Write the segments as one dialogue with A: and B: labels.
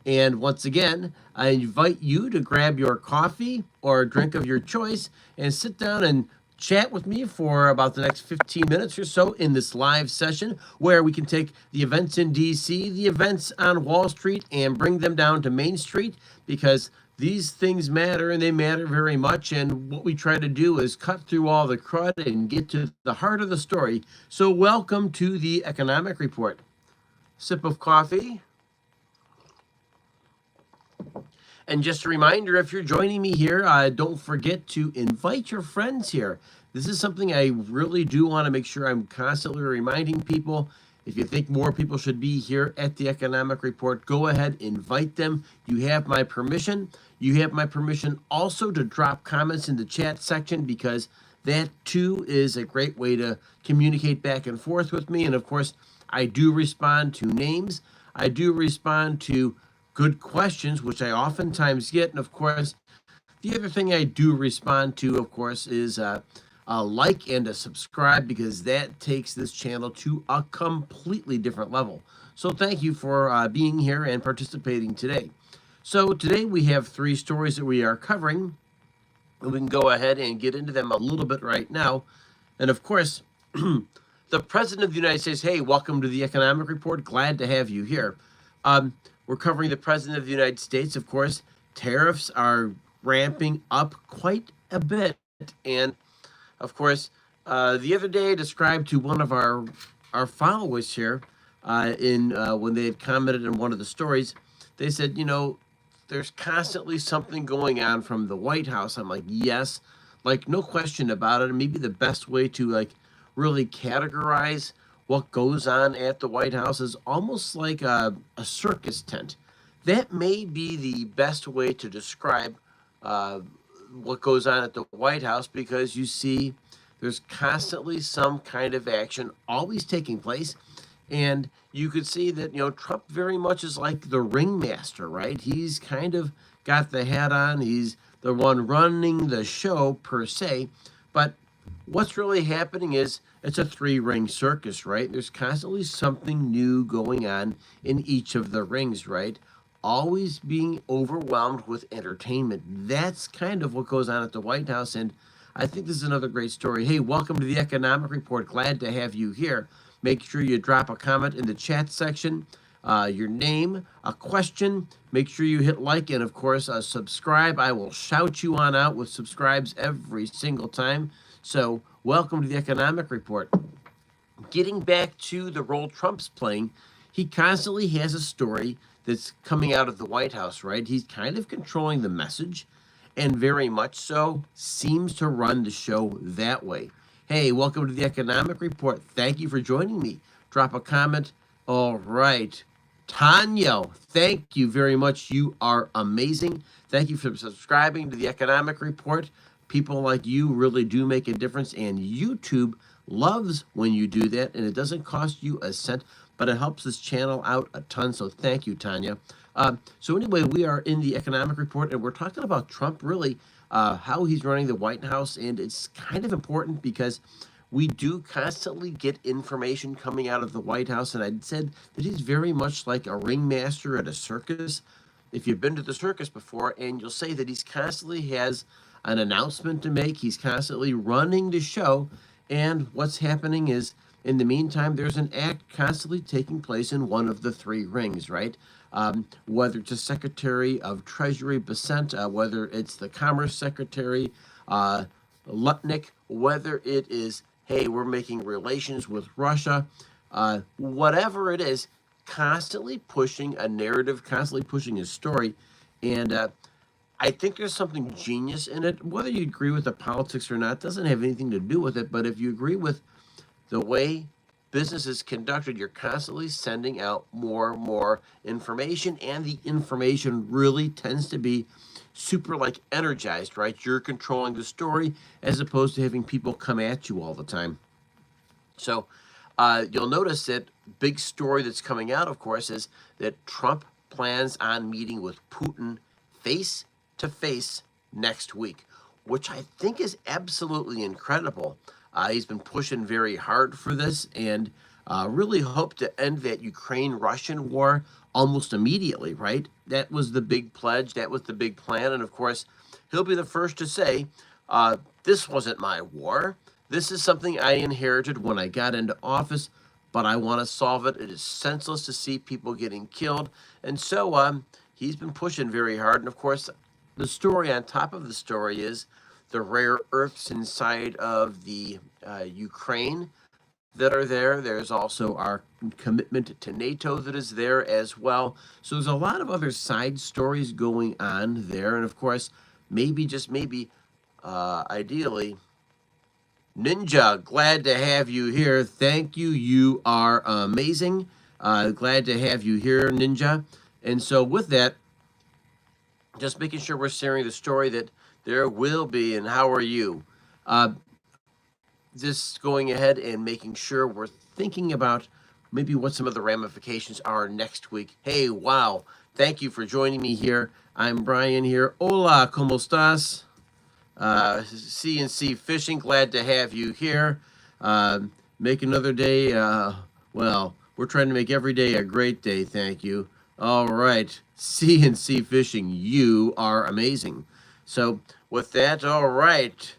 A: And once again, I invite you to grab your coffee or a drink of your choice and sit down and chat with me for about the next 15 minutes or so in this live session where we can take the events in DC, the events on Wall Street, and bring them down to Main Street, because these things matter and they matter very much. And what we try to do is cut through all the crud and get to the heart of the story. So welcome to the Economic Report. Sip of coffee. And just a reminder, if you're joining me here, don't forget to invite your friends here. This is something I really do want to make sure I'm constantly reminding people. If you think more people should be here at the Economic Report, go ahead, invite them. You have my permission. You have my permission also to drop comments in the chat section, because that too is a great way to communicate back and forth with me. And of course, I do respond to names. I do respond to good questions, which I oftentimes get. And of course, the other thing I do respond to, of course, is a like and a subscribe, because that takes this channel to a completely different level. So thank you for being here and participating today. So today we have 3 stories that we are covering, and we can go ahead and get into them a little bit right now. And of course, the President of the United States, hey, welcome to the Economic Report. Glad to have you here. We're covering the President of the United States. Of course, tariffs are ramping up quite a bit. And of course, the other day I described to one of our followers here when they had commented on one of the stories, they said, you know, there's constantly something going on from the White House. I'm like, yes, like no question about it. And maybe the best way to like really categorize what goes on at the White House is almost like a circus tent. That may be the best way to describe what goes on at the White House, because you see there's constantly some kind of action always taking place. And you could see that, you know, Trump very much is like the ringmaster, right? He's kind of got the hat on. He's the one running the show per se. But what's really happening is it's a 3-ring circus, right? There's constantly something new going on in each of the rings, right? Always being overwhelmed with entertainment. That's kind of what goes on at the White House. And I think this is another great story. Hey, welcome to the Economic Report. Glad to have you here. Make sure you drop a comment in the chat section, your name, a question. Make sure you hit like, and of course, subscribe. I will shout you on out with subscribes every single time. So welcome to the Economic Report. Getting back to the role Trump's playing, he constantly has a story that's coming out of the White House, right? He's kind of controlling the message, and very much so seems to run the show that way. Hey, welcome to the Economic Report. Thank you for joining me. Drop a comment. All right. Tanya, thank you very much. You are amazing. Thank you for subscribing to the Economic Report. People like you really do make a difference, and YouTube loves when you do that, and it doesn't cost you a cent, but it helps this channel out a ton, so thank you, Tanya. So anyway, we are in the Economic Report, and we're talking about Trump, really, how he's running the White House, and it's kind of important because we do constantly get information coming out of the White House, and I said that he's very much like a ringmaster at a circus. If you've been to the circus before, and you'll say that he's constantly has an announcement to make, he's constantly running the show, and what's happening is, in the meantime, there's an act constantly taking place in one of the 3 rings, right? Whether it's a Secretary of Treasury, Bessent, whether it's the Commerce Secretary, Lutnick, whether it is, hey, we're making relations with Russia, whatever it is, constantly pushing a narrative, constantly pushing a story. And I think there's something genius in it. Whether you agree with the politics or not doesn't have anything to do with it. But if you agree with the way business is conducted, you're constantly sending out more and more information, and the information really tends to be super like energized, right? You're controlling the story as opposed to having people come at you all the time. So you'll notice that big story that's coming out, of course, is that Trump plans on meeting with Putin face to face next week, which I think is absolutely incredible. He's been pushing very hard for this, and really hope to end that Ukraine-Russian war almost immediately, right? That was the big pledge. That was the big plan. And of course, he'll be the first to say, this wasn't my war. This is something I inherited when I got into office, but I want to solve it. It is senseless to see people getting killed. And so he's been pushing very hard. And of course, the story on top of the story is the rare earths inside of the Ukraine that are there. There's also our commitment to NATO that is there as well. So there's a lot of other side stories going on there. And of course, maybe, just maybe, ideally, Ninja, glad to have you here. Thank you. You are amazing. Glad to have you here, Ninja. And so with that, just making sure we're sharing the story that there will be. And how are you? Just going ahead and making sure we're thinking about maybe what some of the ramifications are next week. Hey, wow. Thank you for joining me here. I'm Brian here. Hola, ¿cómo estás? CNC Fishing, glad to have you here. Make another day, well, we're trying to make every day a great day, thank you. All right, CNC Fishing, you are amazing. So with that, all right.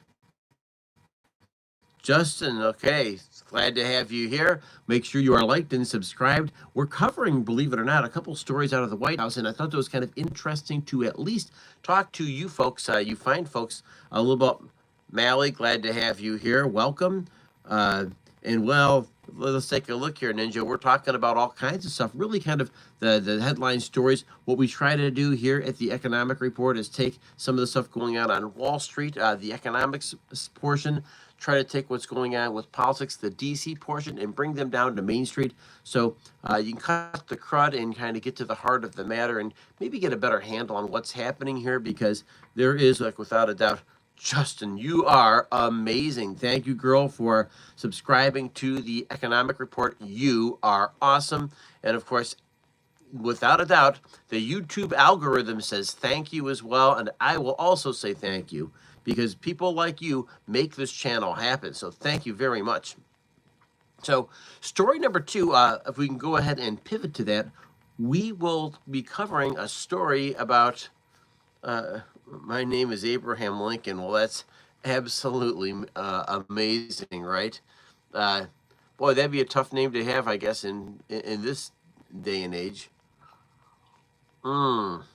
A: Justin, okay, glad to have you here. Make sure you are liked and subscribed. We're covering, believe it or not, a couple stories out of the White House, and I thought it was kind of interesting to at least talk to you folks, you fine folks, a little about Mally. Glad to have you here. Welcome. And well, let's take a look here, Ninja. We're talking about all kinds of stuff, really kind of the headline stories. What we try to do here at the Economic Report is take some of the stuff going on Wall Street, the economics portion, try to take what's going on with politics, the DC portion, and bring them down to Main Street. So you can cut the crud and kind of get to the heart of the matter and maybe get a better handle on what's happening here, because there is, like, without a doubt, Justin, you are amazing. Thank you, girl, for subscribing to the Economic Report. You are awesome. And of course, without a doubt, the YouTube algorithm says thank you as well. And I will also say thank you, because people like you make this channel happen. So thank you very much. So story number 2, if we can go ahead and pivot to that, we will be covering a story about, my name is Abraham Lincoln. Well, that's absolutely amazing, right? Boy, that'd be a tough name to have, I guess, in this day and age. Well,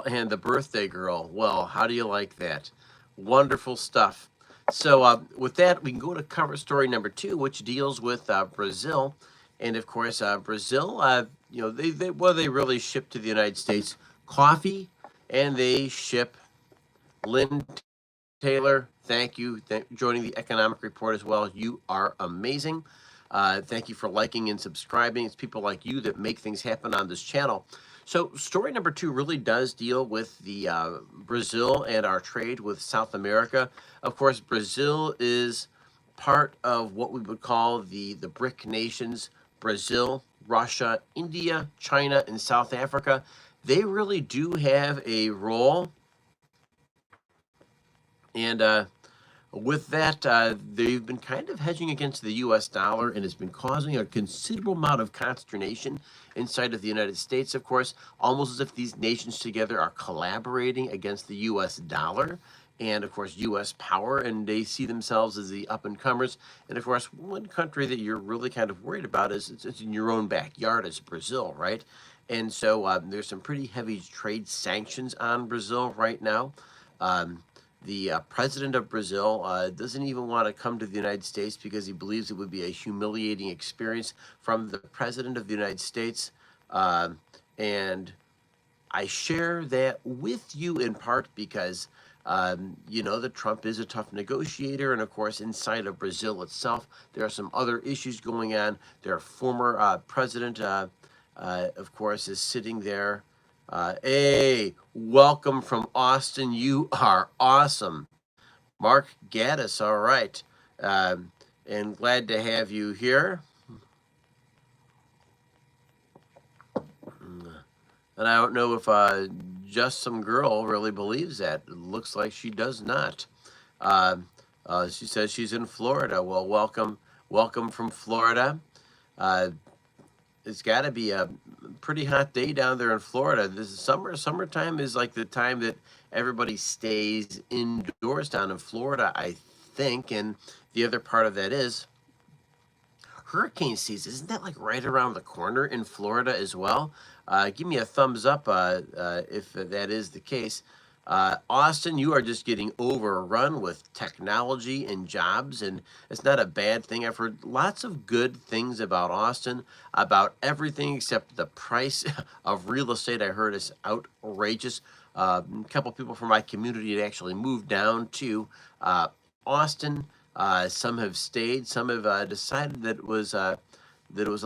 A: and the birthday girl. Well, how do you like that? Wonderful stuff. So with that, we can go to cover story number 2, which deals with Brazil. And of course, Brazil, you know, they really ship to the United States coffee, and they ship Lynn Taylor. Thank you. Joining the Economic Report as well. You are amazing. Thank you for liking and subscribing. It's people like you that make things happen on this channel. So story number 2 really does deal with the Brazil and our trade with South America. Of course, Brazil is part of what we would call the BRIC nations: Brazil, Russia, India, China, and South Africa. They really do have a role. And with that, they've been kind of hedging against the U.S. dollar, and it's been causing a considerable amount of consternation inside of the United States, of course, almost as if these nations together are collaborating against the U.S. dollar and, of course, U.S. power, and they see themselves as the up-and-comers. And, of course, one country that you're really kind of worried about is it's in your own backyard, is Brazil, right? And so there's some pretty heavy trade sanctions on Brazil right now. The president of Brazil doesn't even want to come to the United States because he believes it would be a humiliating experience from the president of the United States. And I share that with you in part because, you know, that Trump is a tough negotiator. And, of course, inside of Brazil itself, there are some other issues going on. Their former president, of course, is sitting there. Hey, welcome from Austin. You are awesome. Mark Gaddis, all right. And glad to have you here. And I don't know if just some girl really believes that. It looks like she does not. She says she's in Florida. Well, welcome from Florida. It's got to be pretty hot day down there in Florida. This is summertime is like the time that everybody stays indoors down in Florida, I think. And the other part of that is hurricane season. Isn't that like right around the corner in Florida as well? Give me a thumbs up if that is the case. Austin, you are just getting overrun with technology and jobs, and it's not a bad thing. I've heard lots of good things about Austin, about everything except the price of real estate. I heard is outrageous. A couple people from my community had actually moved down to Austin. Some have stayed. Some have decided that it was a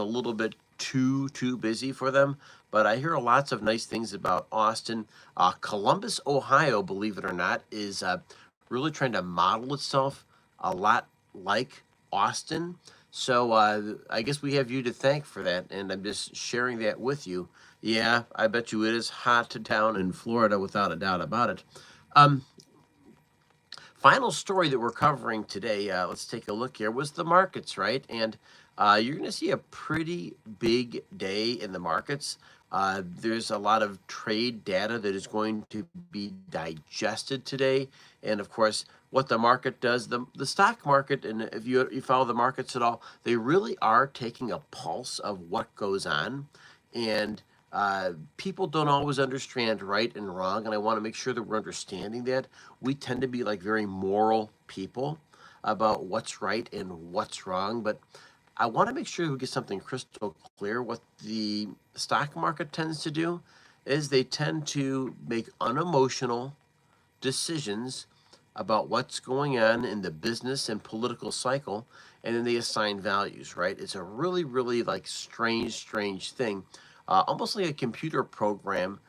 A: little bit too busy for them. But I hear lots of nice things about Austin. Columbus, Ohio, believe it or not, is really trying to model itself a lot like Austin. So I guess we have you to thank for that, and I'm just sharing that with you. Yeah, I bet you it is hot down in Florida without a doubt about it. Um, Final story that we're covering today, let's take a look here, was the markets, right? And you're going to see a pretty big day in the markets. There's a lot of trade data that is going to be digested today. And of course, what the market does, the stock market, and if you follow the markets at all, they really are taking a pulse of what goes on. And people don't always understand right and wrong, and I want to make sure that we're understanding that. We tend to be like very moral people about what's right and what's wrong, but I want to make sure we get something crystal clear. What the stock market tends to do is they tend to make unemotional decisions about what's going on in the business and political cycle, and then they assign values, right? It's a really like strange thing, almost like a computer program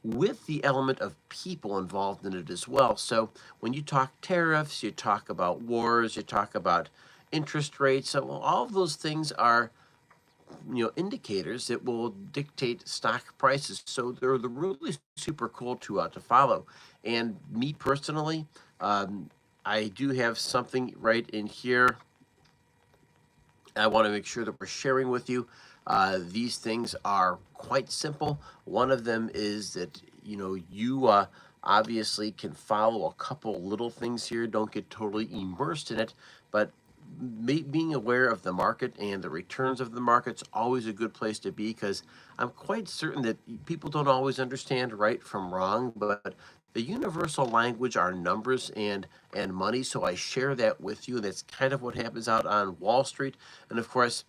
A: with the element of people involved in it as well. So when you talk tariffs, you talk about wars, you talk about interest rates, so all of those things are indicators that will dictate stock prices. So they're the really super cool to follow. And me personally, I do have something right in here I want to make sure that we're sharing with you. These things are quite simple. One of them is that you obviously can follow a couple little things here. Don't get totally immersed in it, but being aware of the market and the returns of the market's always a good place to be, because I'm quite certain that people don't always understand right from wrong, but the universal language are numbers and money. So I share that with you. That's kind of what happens out on Wall Street. And of course,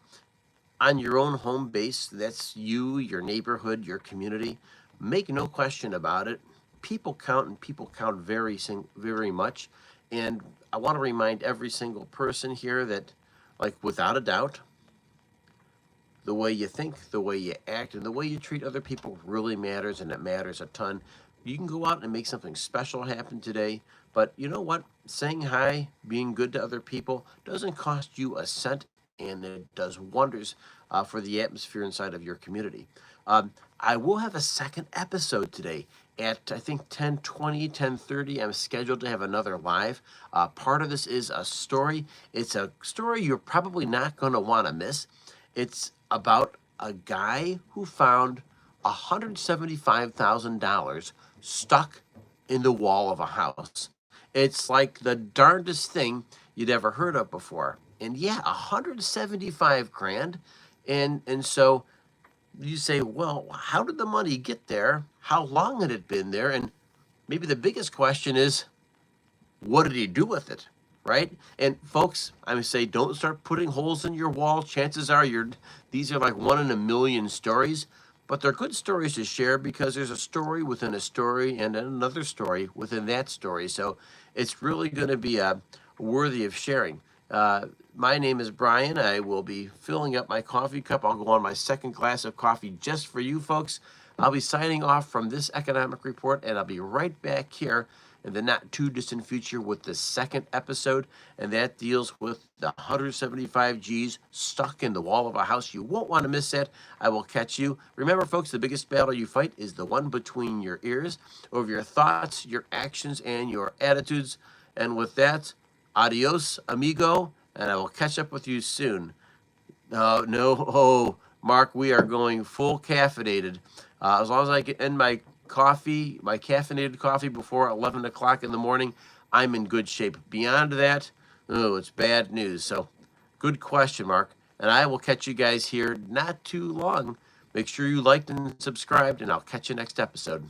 A: on your own home base, that's you, your neighborhood, your community. Make no question about it. People count, and people count very much. And I want to remind every single person here that, like, without a doubt, the way you think, the way you act, and the way you treat other people really matters, and it matters a ton. You can go out and make something special happen today, but you know what? Saying hi, being good to other people doesn't cost you a cent, and it does wonders for the atmosphere inside of your community. I will have a second episode today at, I think, 10:20, 10:30. I'm scheduled to have another live. Part of this is a story. It's a story you're probably not going to want to miss. It's about a guy who found $175,000 stuck in the wall of a house. It's like the darndest thing you'd ever heard of before. And yeah, 175 grand. And so you say, well, how did the money get there? How long had it been there? And maybe the biggest question is, what did he do with it? Right? And folks, I would say, don't start putting holes in your wall. Chances are these are like one in a million stories, but they're good stories to share because there's a story within a story and another story within that story. So it's really going to be worthy of sharing. My name is Brian. I will be filling up my coffee cup. I'll go on my second glass of coffee just for you folks. I'll be signing off from this economic report, and I'll be right back here in the not too distant future with the second episode, and that deals with the 175 G's stuck in the wall of a house. You won't want to miss that. I will catch you. Remember, folks, the biggest battle you fight is the one between your ears, over your thoughts, your actions, and your attitudes. And with that, adios, amigo, and I will catch up with you soon. No, oh, Mark, we are going full caffeinated. As long as I can end my coffee, my caffeinated coffee before 11 o'clock in the morning, I'm in good shape. Beyond that, oh, it's bad news. So, good question, Mark. And I will catch you guys here not too long. Make sure you liked and subscribed, and I'll catch you next episode.